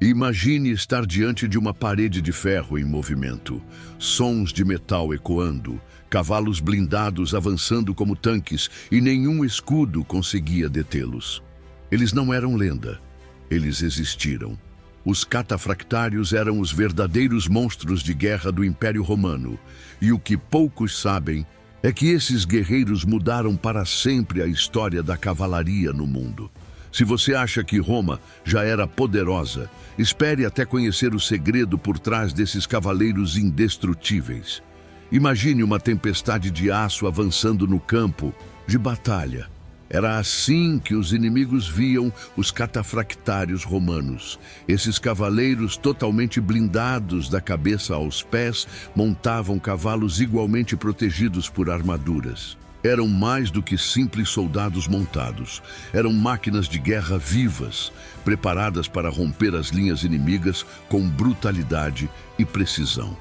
Imagine estar diante de uma parede de ferro em movimento, sons de metal ecoando, cavalos blindados avançando como tanques e nenhum escudo conseguia detê-los. Eles não eram lenda, eles existiram. Os catafractários eram os verdadeiros monstros de guerra do Império Romano, e o que poucos sabem é que esses guerreiros mudaram para sempre a história da cavalaria no mundo. Se você acha que Roma já era poderosa, espere até conhecer o segredo por trás desses cavaleiros indestrutíveis. Imagine uma tempestade de aço avançando no campo de batalha. Era assim que os inimigos viam os catafractários romanos. Esses cavaleiros totalmente blindados da cabeça aos pés montavam cavalos igualmente protegidos por armaduras. Eram mais do que simples soldados montados. Eram máquinas de guerra vivas, preparadas para romper as linhas inimigas com brutalidade e precisão.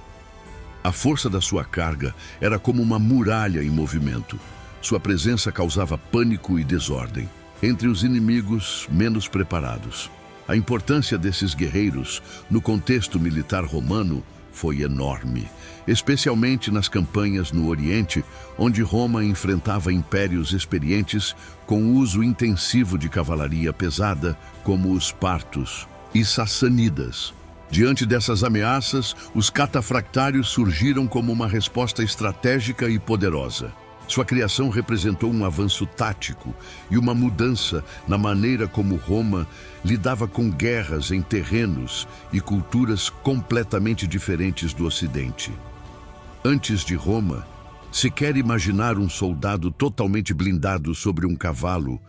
A força da sua carga era como uma muralha em movimento. Sua presença causava pânico e desordem entre os inimigos menos preparados. A importância desses guerreiros no contexto militar romano foi enorme, especialmente nas campanhas no Oriente, onde Roma enfrentava impérios experientes com uso intensivo de cavalaria pesada, como os partos e sassânidas. Diante dessas ameaças, os catafractários surgiram como uma resposta estratégica e poderosa. Sua criação representou um avanço tático e uma mudança na maneira como Roma lidava com guerras em terrenos e culturas completamente diferentes do Ocidente. Antes de Roma, se quer imaginar um soldado totalmente blindado sobre um cavalo,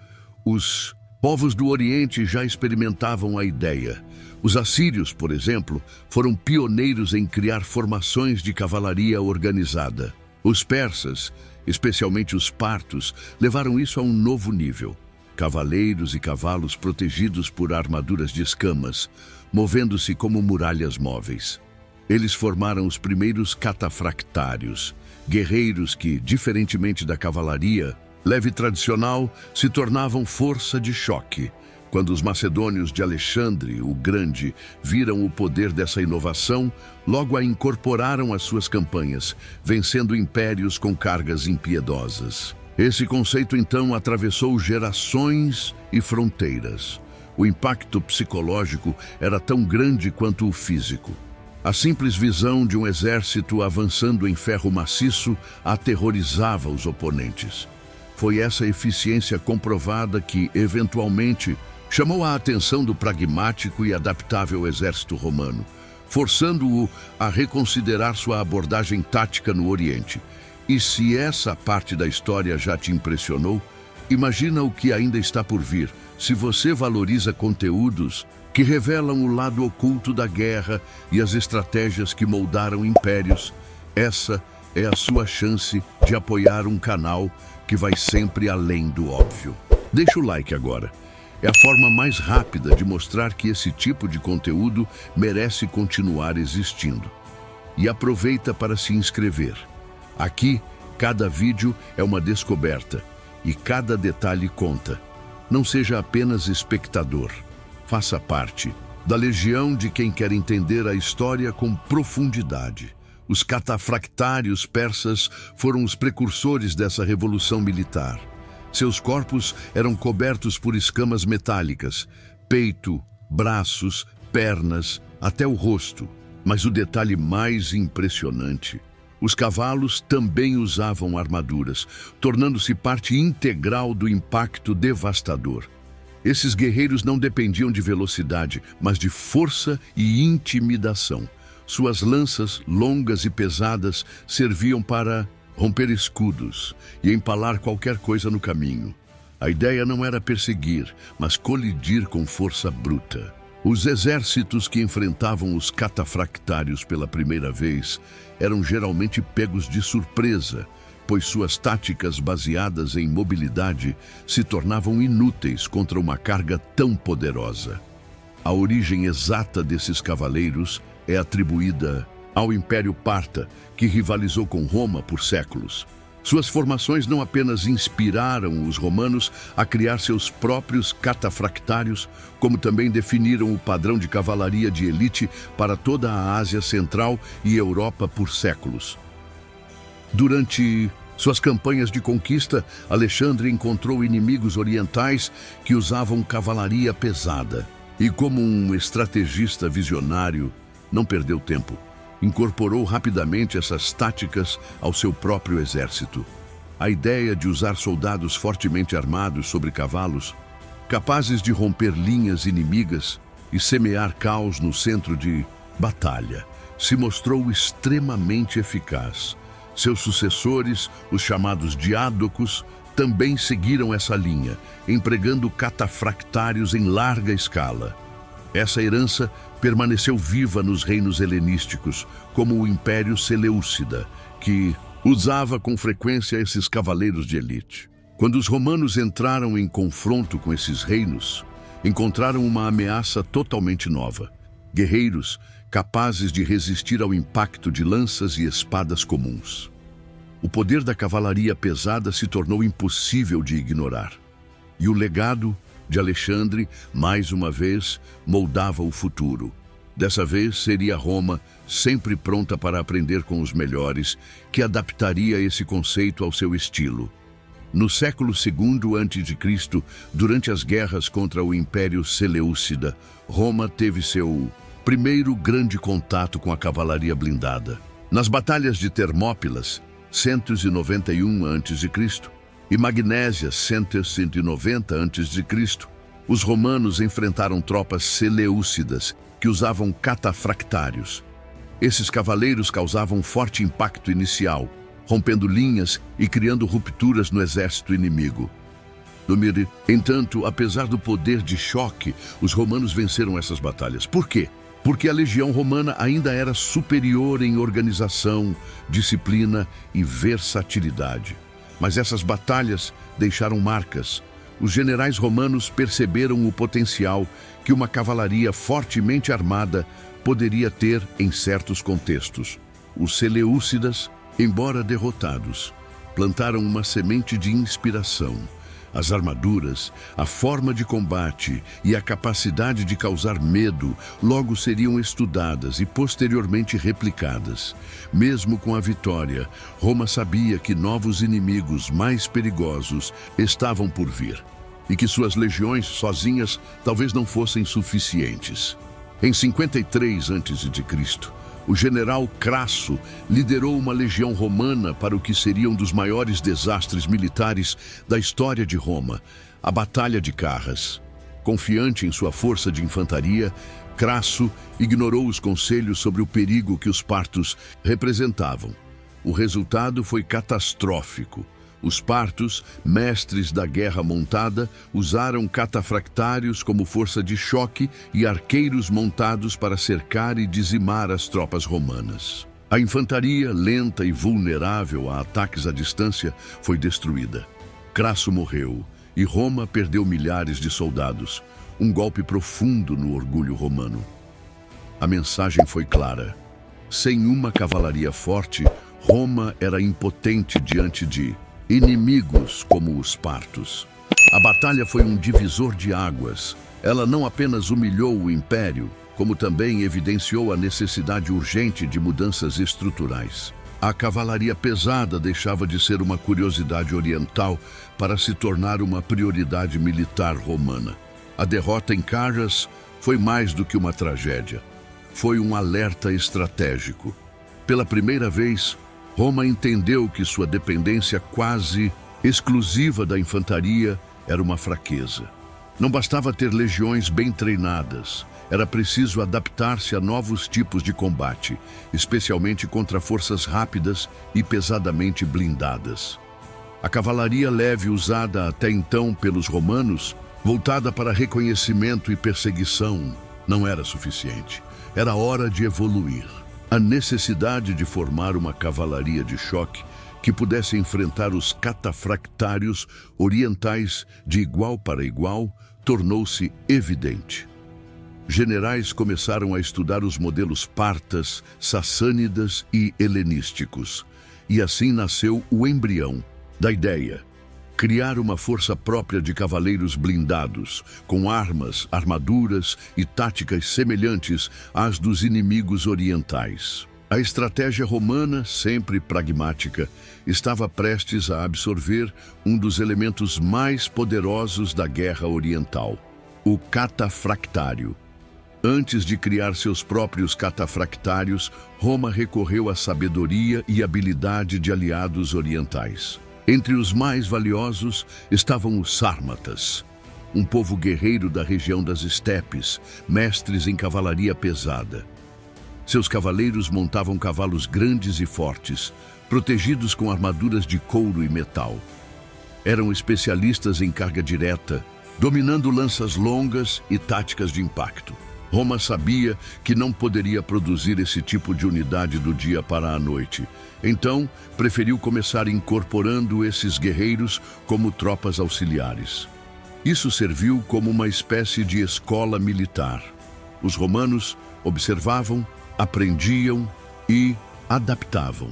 os povos do Oriente já experimentavam a ideia. Os assírios, por exemplo, foram pioneiros em criar formações de cavalaria organizada. Os persas, especialmente os partos, levaram isso a um novo nível. Cavaleiros e cavalos protegidos por armaduras de escamas, movendo-se como muralhas móveis. Eles formaram os primeiros catafractários, guerreiros que, diferentemente da cavalaria leve tradicional, se tornavam força de choque. Quando os macedônios de Alexandre o Grande viram o poder dessa inovação, logo a incorporaram às suas campanhas, vencendo impérios com cargas impiedosas. Esse conceito, então, atravessou gerações e fronteiras. O impacto psicológico era tão grande quanto o físico. A simples visão de um exército avançando em ferro maciço aterrorizava os oponentes. Foi essa eficiência comprovada que, eventualmente, chamou a atenção do pragmático e adaptável exército romano, forçando-o a reconsiderar sua abordagem tática no Oriente. E se essa parte da história já te impressionou, imagina o que ainda está por vir, se você valoriza conteúdos que revelam o lado oculto da guerra e as estratégias que moldaram impérios. Essa é a sua chance de apoiar um canal que vai sempre além do óbvio. Deixa o like agora. É a forma mais rápida de mostrar que esse tipo de conteúdo merece continuar existindo. E aproveita para se inscrever. Aqui, cada vídeo é uma descoberta e cada detalhe conta. Não seja apenas espectador. Faça parte da legião de quem quer entender a história com profundidade. Os catafractários persas foram os precursores dessa revolução militar. Seus corpos eram cobertos por escamas metálicas, peito, braços, pernas, até o rosto. Mas o detalhe mais impressionante: os cavalos também usavam armaduras, tornando-se parte integral do impacto devastador. Esses guerreiros não dependiam de velocidade, mas de força e intimidação. Suas lanças, longas e pesadas, serviam para romper escudos e empalar qualquer coisa no caminho. A ideia não era perseguir, mas colidir com força bruta. Os exércitos que enfrentavam os catafractários pela primeira vez eram geralmente pegos de surpresa, pois suas táticas baseadas em mobilidade se tornavam inúteis contra uma carga tão poderosa. A origem exata desses cavaleiros é atribuída ao Império Parta, que rivalizou com Roma por séculos. Suas formações não apenas inspiraram os romanos a criar seus próprios catafractários, como também definiram o padrão de cavalaria de elite para toda a Ásia Central e Europa por séculos. Durante suas campanhas de conquista, Alexandre encontrou inimigos orientais que usavam cavalaria pesada. E como um estrategista visionário, não perdeu tempo. Incorporou rapidamente essas táticas ao seu próprio exército. A ideia de usar soldados fortemente armados sobre cavalos, capazes de romper linhas inimigas e semear caos no centro de batalha, se mostrou extremamente eficaz. Seus sucessores, os chamados diádocos, também seguiram essa linha, empregando catafractários em larga escala. Essa herança permaneceu viva nos reinos helenísticos, como o Império Seleucida, que usava com frequência esses cavaleiros de elite. Quando os romanos entraram em confronto com esses reinos, encontraram uma ameaça totalmente nova. Guerreiros capazes de resistir ao impacto de lanças e espadas comuns. O poder da cavalaria pesada se tornou impossível de ignorar. E o legado de Alexandre, mais uma vez, moldava o futuro. Dessa vez seria Roma, sempre pronta para aprender com os melhores, que adaptaria esse conceito ao seu estilo. No século II a.C., durante as guerras contra o Império Seleucida, Roma teve seu primeiro grande contato com a cavalaria blindada. Nas batalhas de Termópilas, 191 a.C., e Magnésia, 190 a.C., os romanos enfrentaram tropas seleucidas que usavam catafractários. Esses cavaleiros causavam forte impacto inicial, rompendo linhas e criando rupturas no exército inimigo. Entanto, apesar do poder de choque, os romanos venceram essas batalhas. Por quê? Porque a legião romana ainda era superior em organização, disciplina e versatilidade. Mas essas batalhas deixaram marcas. Os generais romanos perceberam o potencial que uma cavalaria fortemente armada poderia ter em certos contextos. Os seleucidas, embora derrotados, plantaram uma semente de inspiração. As armaduras, a forma de combate e a capacidade de causar medo logo seriam estudadas e posteriormente replicadas. Mesmo com a vitória, Roma sabia que novos inimigos mais perigosos estavam por vir e que suas legiões sozinhas talvez não fossem suficientes. Em 53 a.C., o general Crasso liderou uma legião romana para o que seria um dos maiores desastres militares da história de Roma, a Batalha de Carras. Confiante em sua força de infantaria, Crasso ignorou os conselhos sobre o perigo que os partos representavam. O resultado foi catastrófico. Os partos, mestres da guerra montada, usaram catafractários como força de choque e arqueiros montados para cercar e dizimar as tropas romanas. A infantaria, lenta e vulnerável a ataques à distância, foi destruída. Crasso morreu e Roma perdeu milhares de soldados, um golpe profundo no orgulho romano. A mensagem foi clara. Sem uma cavalaria forte, Roma era impotente diante de inimigos como os partos. A batalha foi um divisor de águas. Ela não apenas humilhou o império, como também evidenciou a necessidade urgente de mudanças estruturais. A cavalaria pesada deixava de ser uma curiosidade oriental para se tornar uma prioridade militar romana. A derrota em Carras foi mais do que uma tragédia. Foi um alerta estratégico. Pela primeira vez, Roma entendeu que sua dependência quase exclusiva da infantaria era uma fraqueza. Não bastava ter legiões bem treinadas, era preciso adaptar-se a novos tipos de combate, especialmente contra forças rápidas e pesadamente blindadas. A cavalaria leve usada até então pelos romanos, voltada para reconhecimento e perseguição, não era suficiente. Era hora de evoluir. A necessidade de formar uma cavalaria de choque que pudesse enfrentar os catafractários orientais de igual para igual tornou-se evidente. Generais começaram a estudar os modelos partas, sassânidas e helenísticos. e assim nasceu o embrião da ideia: criar uma força própria de cavaleiros blindados, com armas, armaduras e táticas semelhantes às dos inimigos orientais. A estratégia romana, sempre pragmática, estava prestes a absorver um dos elementos mais poderosos da guerra oriental: o catafractário. Antes de criar seus próprios catafractários, Roma recorreu à sabedoria e habilidade de aliados orientais. Entre os mais valiosos estavam os sármatas, um povo guerreiro da região das estepes, mestres em cavalaria pesada. Seus cavaleiros montavam cavalos grandes e fortes, protegidos com armaduras de couro e metal. Eram especialistas em carga direta, dominando lanças longas e táticas de impacto. Roma sabia que não poderia produzir esse tipo de unidade do dia para a noite. Então, preferiu começar incorporando esses guerreiros como tropas auxiliares. Isso serviu como uma espécie de escola militar. Os romanos observavam, aprendiam e adaptavam.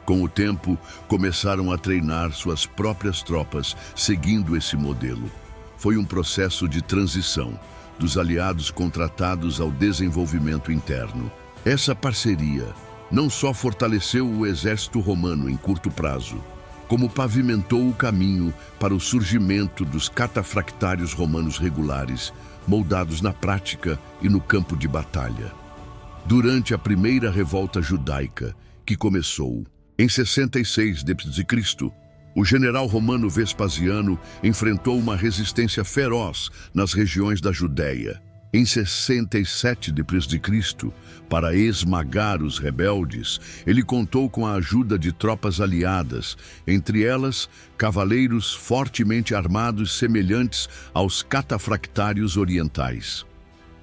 Com o tempo, começaram a treinar suas próprias tropas, seguindo esse modelo. Foi um processo de transição, dos aliados contratados ao desenvolvimento interno. Essa parceria não só fortaleceu o exército romano em curto prazo, como pavimentou o caminho para o surgimento dos catafractários romanos regulares, moldados na prática e no campo de batalha. Durante a primeira revolta judaica, que começou em 66 d.C., o general romano Vespasiano enfrentou uma resistência feroz nas regiões da Judéia. Em 67 d.C., para esmagar os rebeldes, ele contou com a ajuda de tropas aliadas, entre elas cavaleiros fortemente armados semelhantes aos catafractários orientais.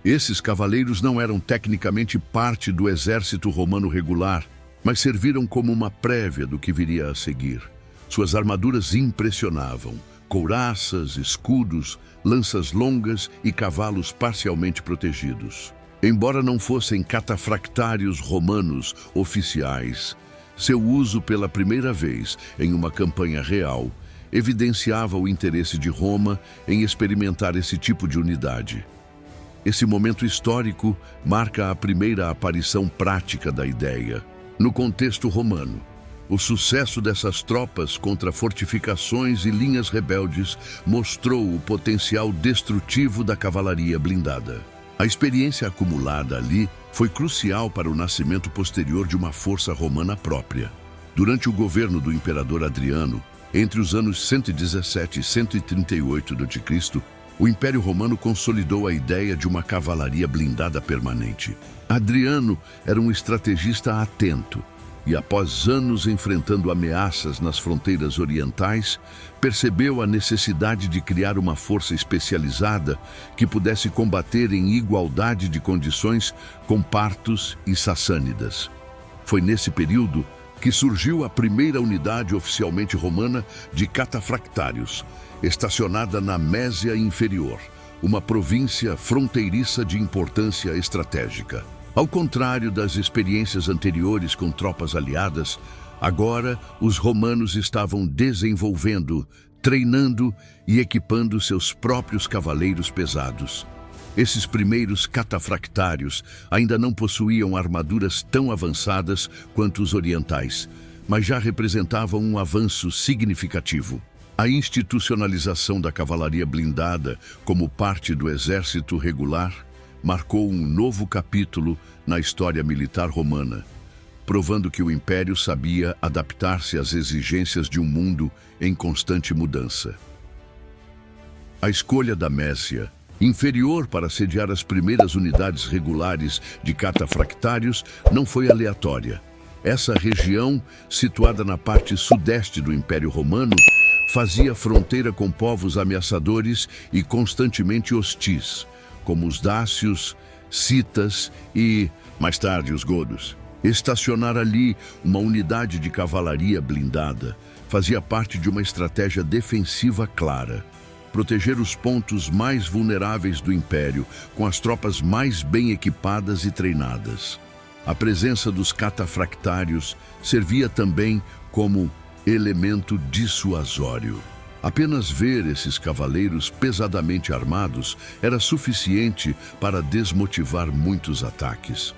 Esses cavaleiros não eram tecnicamente parte do exército romano regular, mas serviram como uma prévia do que viria a seguir. Suas armaduras impressionavam: couraças, escudos, lanças longas e cavalos parcialmente protegidos. Embora não fossem catafractários romanos oficiais, seu uso pela primeira vez em uma campanha real evidenciava o interesse de Roma em experimentar esse tipo de unidade. Esse momento histórico marca a primeira aparição prática da ideia. No contexto romano, o sucesso dessas tropas contra fortificações e linhas rebeldes mostrou o potencial destrutivo da cavalaria blindada. A experiência acumulada ali foi crucial para o nascimento posterior de uma força romana própria. Durante o governo do imperador Adriano, entre os anos 117 e 138 d.C., o Império Romano consolidou a ideia de uma cavalaria blindada permanente. Adriano era um estrategista atento e, após anos enfrentando ameaças nas fronteiras orientais, percebeu a necessidade de criar uma força especializada que pudesse combater em igualdade de condições com partos e sassânidas. Foi nesse período que surgiu a primeira unidade oficialmente romana de catafractários, estacionada na Mésia Inferior, uma província fronteiriça de importância estratégica. Ao contrário das experiências anteriores com tropas aliadas, agora os romanos estavam desenvolvendo, treinando e equipando seus próprios cavaleiros pesados. Esses primeiros catafractários ainda não possuíam armaduras tão avançadas quanto os orientais, mas já representavam um avanço significativo. A institucionalização da cavalaria blindada como parte do exército regular marcou um novo capítulo na história militar romana, provando que o Império sabia adaptar-se às exigências de um mundo em constante mudança. A escolha da Mésia Inferior para sediar as primeiras unidades regulares de catafractários não foi aleatória. Essa região, situada na parte sudeste do Império Romano, fazia fronteira com povos ameaçadores e constantemente hostis, como os dácios, citas e, mais tarde, os godos. Estacionar ali uma unidade de cavalaria blindada fazia parte de uma estratégia defensiva clara: proteger os pontos mais vulneráveis do Império com as tropas mais bem equipadas e treinadas. A presença dos catafractários servia também como elemento dissuasório. Apenas ver esses cavaleiros pesadamente armados era suficiente para desmotivar muitos ataques.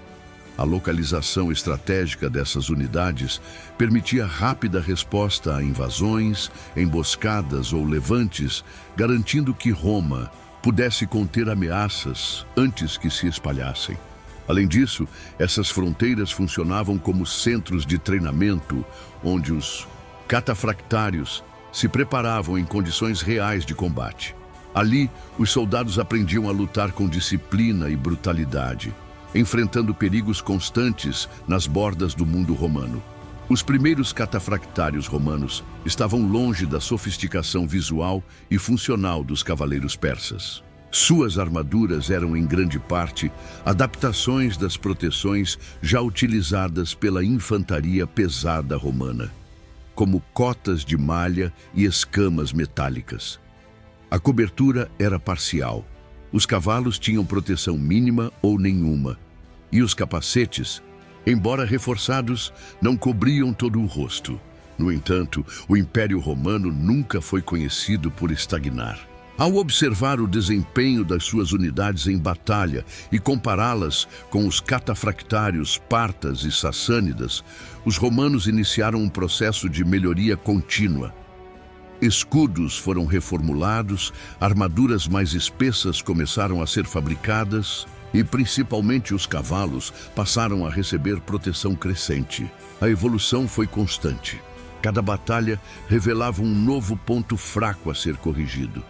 A localização estratégica dessas unidades permitia rápida resposta a invasões, emboscadas ou levantes, garantindo que Roma pudesse conter ameaças antes que se espalhassem. Além disso, essas fronteiras funcionavam como centros de treinamento, onde os catafractários se preparavam em condições reais de combate. Ali, os soldados aprendiam a lutar com disciplina e brutalidade, enfrentando perigos constantes nas bordas do mundo romano. Os primeiros catafractários romanos estavam longe da sofisticação visual e funcional dos cavaleiros persas. Suas armaduras eram, em grande parte, adaptações das proteções já utilizadas pela infantaria pesada romana, como cotas de malha e escamas metálicas. A cobertura era parcial. Os cavalos tinham proteção mínima ou nenhuma, e os capacetes, embora reforçados, não cobriam todo o rosto. No entanto, o Império Romano nunca foi conhecido por estagnar. Ao observar o desempenho das suas unidades em batalha e compará-las com os catafractários partas e sassânidas, os romanos iniciaram um processo de melhoria contínua. Escudos foram reformulados, armaduras mais espessas começaram a ser fabricadas e, principalmente, os cavalos passaram a receber proteção crescente. A evolução foi constante. Cada batalha revelava um novo ponto fraco a ser corrigido.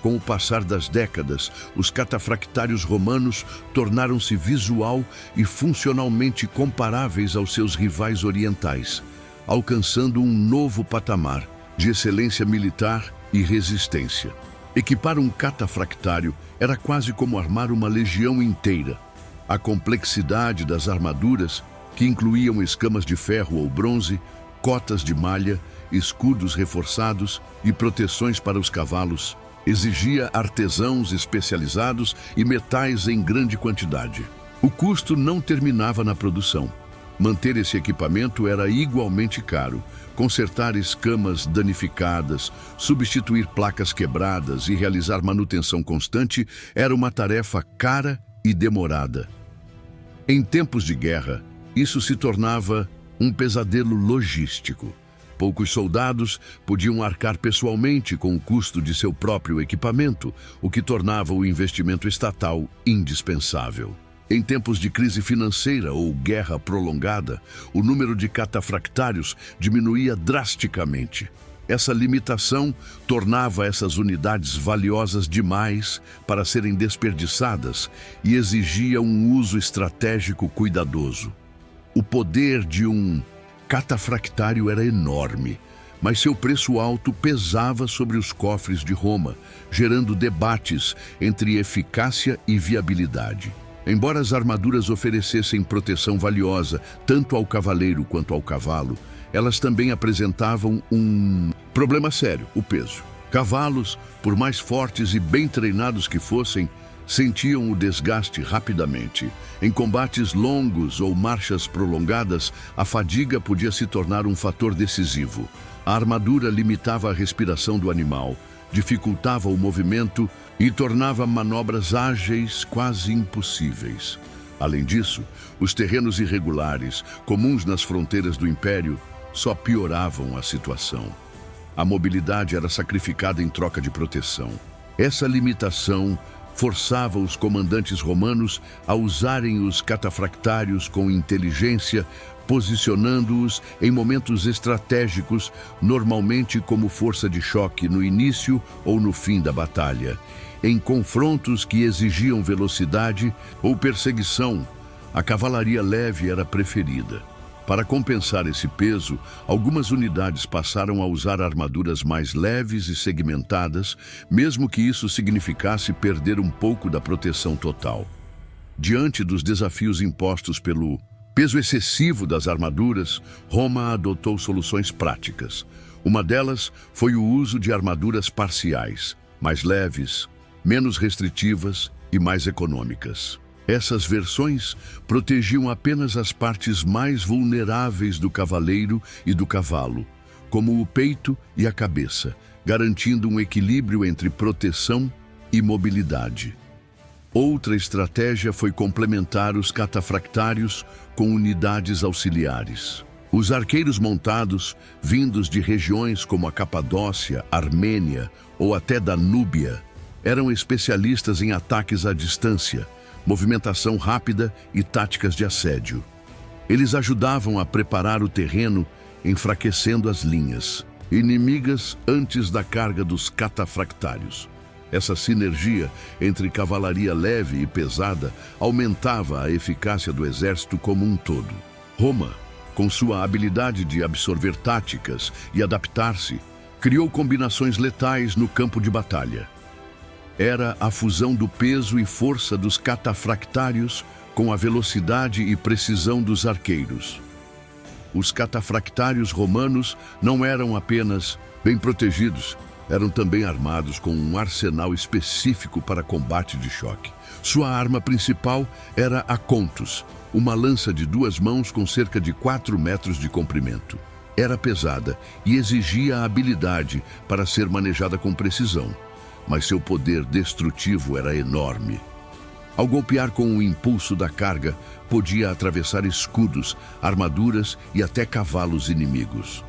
Com o passar das décadas, os catafractários romanos tornaram-se visual e funcionalmente comparáveis aos seus rivais orientais, alcançando um novo patamar de excelência militar e resistência. Equipar um catafractário era quase como armar uma legião inteira. A complexidade das armaduras, que incluíam escamas de ferro ou bronze, cotas de malha, escudos reforçados e proteções para os cavalos, exigia artesãos especializados e metais em grande quantidade. O custo não terminava na produção. Manter esse equipamento era igualmente caro. Consertar escamas danificadas, substituir placas quebradas e realizar manutenção constante era uma tarefa cara e demorada. Em tempos de guerra, isso se tornava um pesadelo logístico. Poucos soldados podiam arcar pessoalmente com o custo de seu próprio equipamento, o que tornava o investimento estatal indispensável. Em tempos de crise financeira ou guerra prolongada, o número de catafractários diminuía drasticamente. Essa limitação tornava essas unidades valiosas demais para serem desperdiçadas e exigia um uso estratégico cuidadoso. O poder de um catafractário era enorme, mas seu preço alto pesava sobre os cofres de Roma, gerando debates entre eficácia e viabilidade. Embora as armaduras oferecessem proteção valiosa tanto ao cavaleiro quanto ao cavalo, elas também apresentavam um problema sério: o peso. Cavalos, por mais fortes e bem treinados que fossem, sentiam o desgaste rapidamente. Em combates longos ou marchas prolongadas, a fadiga podia se tornar um fator decisivo. A armadura limitava a respiração do animal, dificultava o movimento e tornava manobras ágeis quase impossíveis. Além disso, os terrenos irregulares, comuns nas fronteiras do Império, só pioravam a situação. A mobilidade era sacrificada em troca de proteção. Essa limitação forçava os comandantes romanos a usarem os catafractários com inteligência, posicionando-os em momentos estratégicos, normalmente como força de choque no início ou no fim da batalha. Em confrontos que exigiam velocidade ou perseguição, a cavalaria leve era preferida. Para compensar esse peso, algumas unidades passaram a usar armaduras mais leves e segmentadas, mesmo que isso significasse perder um pouco da proteção total. Diante dos desafios impostos pelo peso excessivo das armaduras, Roma adotou soluções práticas. Uma delas foi o uso de armaduras parciais, mais leves, menos restritivas e mais econômicas. Essas versões protegiam apenas as partes mais vulneráveis do cavaleiro e do cavalo, como o peito e a cabeça, garantindo um equilíbrio entre proteção e mobilidade. Outra estratégia foi complementar os catafractários com unidades auxiliares. Os arqueiros montados, vindos de regiões como a Capadócia, Armênia ou até da Núbia, eram especialistas em ataques à distância, movimentação rápida e táticas de assédio. Eles ajudavam a preparar o terreno, enfraquecendo as linhas inimigas antes da carga dos catafractários. Essa sinergia entre cavalaria leve e pesada aumentava a eficácia do exército como um todo. Roma, com sua habilidade de absorver táticas e adaptar-se, criou combinações letais no campo de batalha. Era a fusão do peso e força dos catafractários com a velocidade e precisão dos arqueiros. Os catafractários romanos não eram apenas bem protegidos, eram também armados com um arsenal específico para combate de choque. Sua arma principal era a contus, uma lança de 2 mãos com cerca de 4 metros de comprimento. Era pesada e exigia habilidade para ser manejada com precisão, mas seu poder destrutivo era enorme. Ao golpear com o impulso da carga, podia atravessar escudos, armaduras e até cavalos inimigos.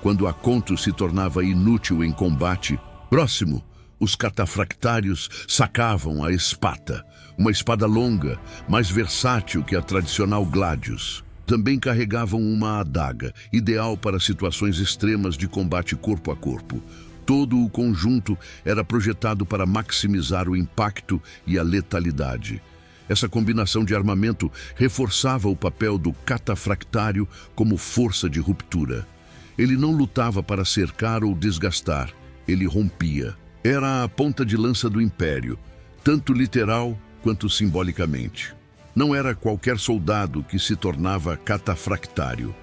Quando a contus se tornava inútil em combate próximo, os catafractários sacavam a espata, uma espada longa, mais versátil que a tradicional gladius. Também carregavam uma adaga, ideal para situações extremas de combate corpo a corpo. Todo o conjunto era projetado para maximizar o impacto e a letalidade. Essa combinação de armamento reforçava o papel do catafractário como força de ruptura. Ele não lutava para cercar ou desgastar, ele rompia. Era a ponta de lança do império, tanto literal quanto simbolicamente. Não era qualquer soldado que se tornava catafractário.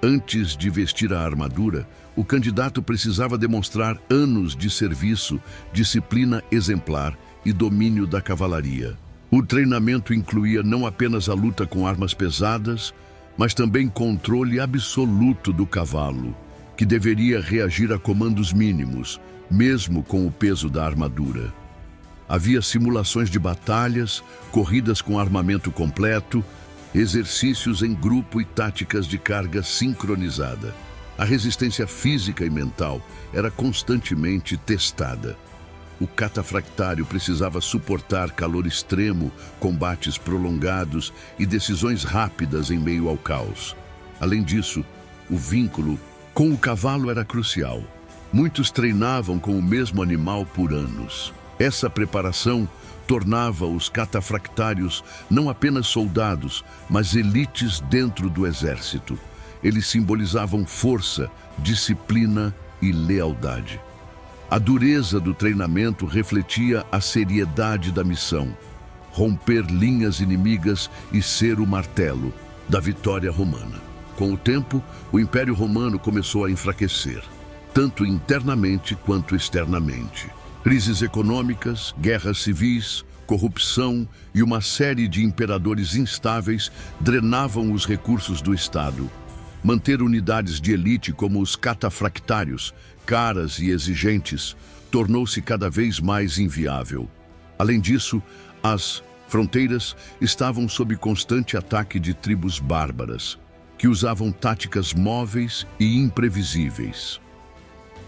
Antes de vestir a armadura, o candidato precisava demonstrar anos de serviço, disciplina exemplar e domínio da cavalaria. O treinamento incluía não apenas a luta com armas pesadas, mas também controle absoluto do cavalo, que deveria reagir a comandos mínimos, mesmo com o peso da armadura. Havia simulações de batalhas, corridas com armamento completo, exercícios em grupo e táticas de carga sincronizada. A resistência física e mental era constantemente testada. O catafractário precisava suportar calor extremo, combates prolongados e decisões rápidas em meio ao caos. Além disso, o vínculo com o cavalo era crucial. Muitos treinavam com o mesmo animal por anos. Essa preparação tornava os catafractários não apenas soldados, mas elites dentro do exército. Eles simbolizavam força, disciplina e lealdade. A dureza do treinamento refletia a seriedade da missão, romper linhas inimigas e ser o martelo da vitória romana. Com o tempo, o Império Romano começou a enfraquecer, tanto internamente quanto externamente. Crises econômicas, guerras civis, corrupção e uma série de imperadores instáveis drenavam os recursos do Estado. Manter unidades de elite como os catafractários, caras e exigentes, tornou-se cada vez mais inviável. Além disso, as fronteiras estavam sob constante ataque de tribos bárbaras, que usavam táticas móveis e imprevisíveis.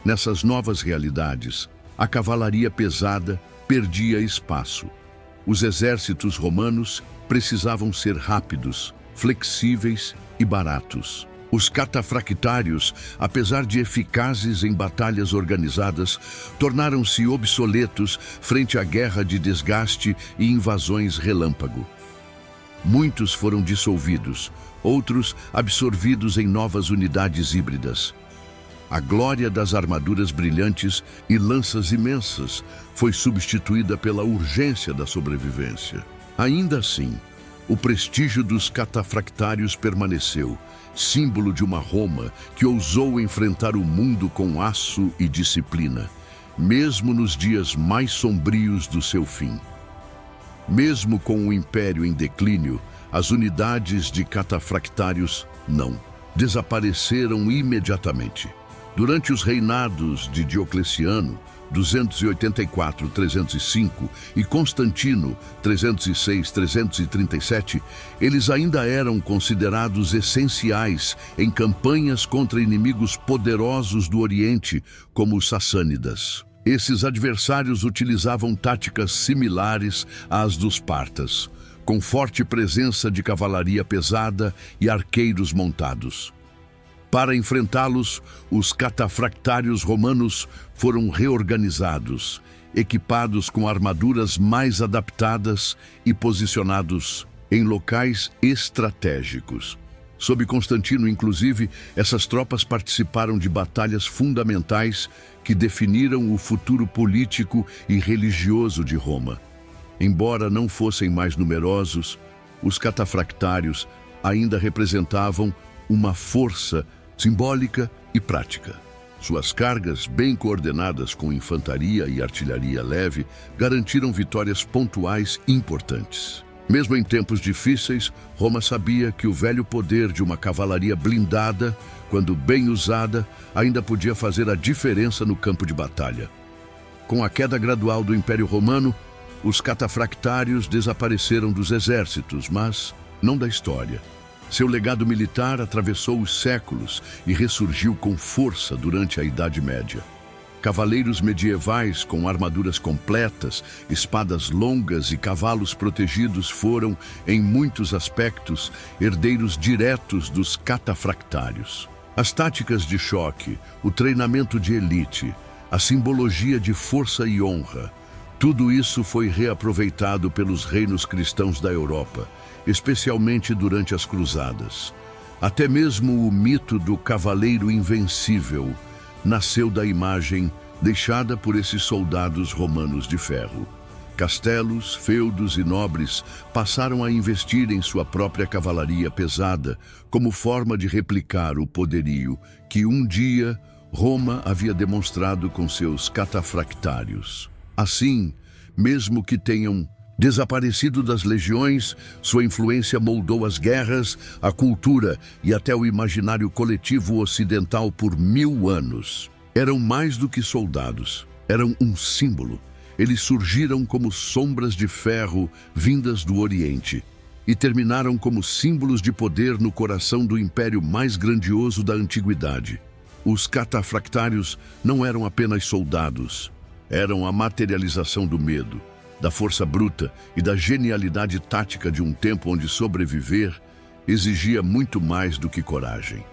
Nessas novas realidades, a cavalaria pesada perdia espaço. Os exércitos romanos precisavam ser rápidos, flexíveis e baratos. Os catafractários, apesar de eficazes em batalhas organizadas, tornaram-se obsoletos frente à guerra de desgaste e invasões relâmpago. Muitos foram dissolvidos, outros absorvidos em novas unidades híbridas. A glória das armaduras brilhantes e lanças imensas foi substituída pela urgência da sobrevivência. Ainda assim, o prestígio dos catafractários permaneceu, símbolo de uma Roma que ousou enfrentar o mundo com aço e disciplina, mesmo nos dias mais sombrios do seu fim. Mesmo com o Império em declínio, as unidades de catafractários não desapareceram imediatamente. Durante os reinados de Diocleciano, 284-305, e Constantino, 306-337, eles ainda eram considerados essenciais em campanhas contra inimigos poderosos do Oriente, como os sassânidas. Esses adversários utilizavam táticas similares às dos partas, com forte presença de cavalaria pesada e arqueiros montados. Para enfrentá-los, os catafractários romanos foram reorganizados, equipados com armaduras mais adaptadas e posicionados em locais estratégicos. Sob Constantino, inclusive, essas tropas participaram de batalhas fundamentais que definiram o futuro político e religioso de Roma. Embora não fossem mais numerosos, os catafractários ainda representavam uma força simbólica e prática. Suas cargas, bem coordenadas com infantaria e artilharia leve, garantiram vitórias pontuais importantes. Mesmo em tempos difíceis, Roma sabia que o velho poder de uma cavalaria blindada, quando bem usada, ainda podia fazer a diferença no campo de batalha. Com a queda gradual do Império Romano, os catafractários desapareceram dos exércitos, mas não da história. Seu legado militar atravessou os séculos e ressurgiu com força durante a Idade Média. Cavaleiros medievais com armaduras completas, espadas longas e cavalos protegidos foram, em muitos aspectos, herdeiros diretos dos catafractários. As táticas de choque, o treinamento de elite, a simbologia de força e honra, tudo isso foi reaproveitado pelos reinos cristãos da Europa, especialmente durante as Cruzadas. Até mesmo o mito do cavaleiro invencível nasceu da imagem deixada por esses soldados romanos de ferro. Castelos, feudos e nobres passaram a investir em sua própria cavalaria pesada como forma de replicar o poderio que um dia Roma havia demonstrado com seus catafractários. Assim, mesmo que tenham desaparecido das legiões, sua influência moldou as guerras, a cultura e até o imaginário coletivo ocidental por 1000 anos. Eram mais do que soldados, eram um símbolo. Eles surgiram como sombras de ferro vindas do Oriente e terminaram como símbolos de poder no coração do império mais grandioso da antiguidade. Os catafractários não eram apenas soldados, eram a materialização do medo, da força bruta e da genialidade tática de um tempo onde sobreviver exigia muito mais do que coragem.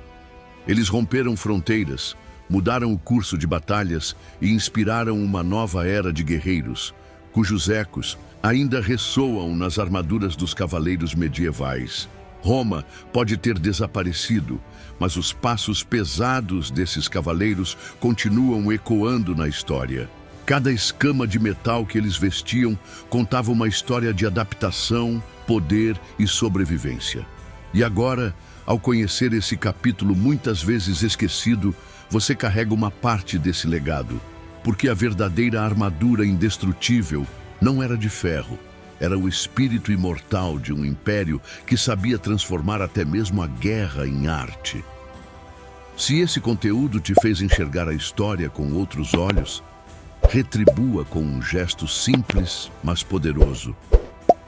Eles romperam fronteiras, mudaram o curso de batalhas e inspiraram uma nova era de guerreiros, cujos ecos ainda ressoam nas armaduras dos cavaleiros medievais. Roma pode ter desaparecido, mas os passos pesados desses cavaleiros continuam ecoando na história. Cada escama de metal que eles vestiam contava uma história de adaptação, poder e sobrevivência. E agora, ao conhecer esse capítulo muitas vezes esquecido, você carrega uma parte desse legado, porque a verdadeira armadura indestrutível não era de ferro, era o espírito imortal de um império que sabia transformar até mesmo a guerra em arte. Se esse conteúdo te fez enxergar a história com outros olhos, retribua com um gesto simples, mas poderoso.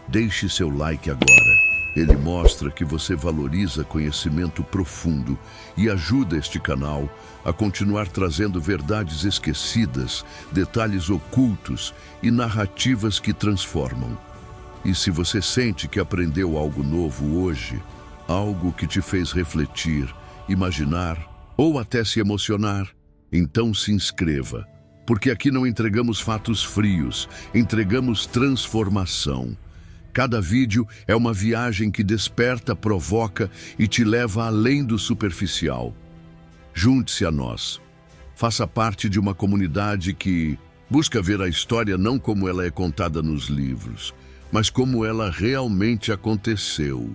Deixe seu like agora. Ele mostra que você valoriza conhecimento profundo e ajuda este canal a continuar trazendo verdades esquecidas, detalhes ocultos e narrativas que transformam. E se você sente que aprendeu algo novo hoje, algo que te fez refletir, imaginar ou até se emocionar, então se inscreva. Porque aqui não entregamos fatos frios, entregamos transformação. Cada vídeo é uma viagem que desperta, provoca e te leva além do superficial. Junte-se a nós. Faça parte de uma comunidade que busca ver a história não como ela é contada nos livros, mas como ela realmente aconteceu.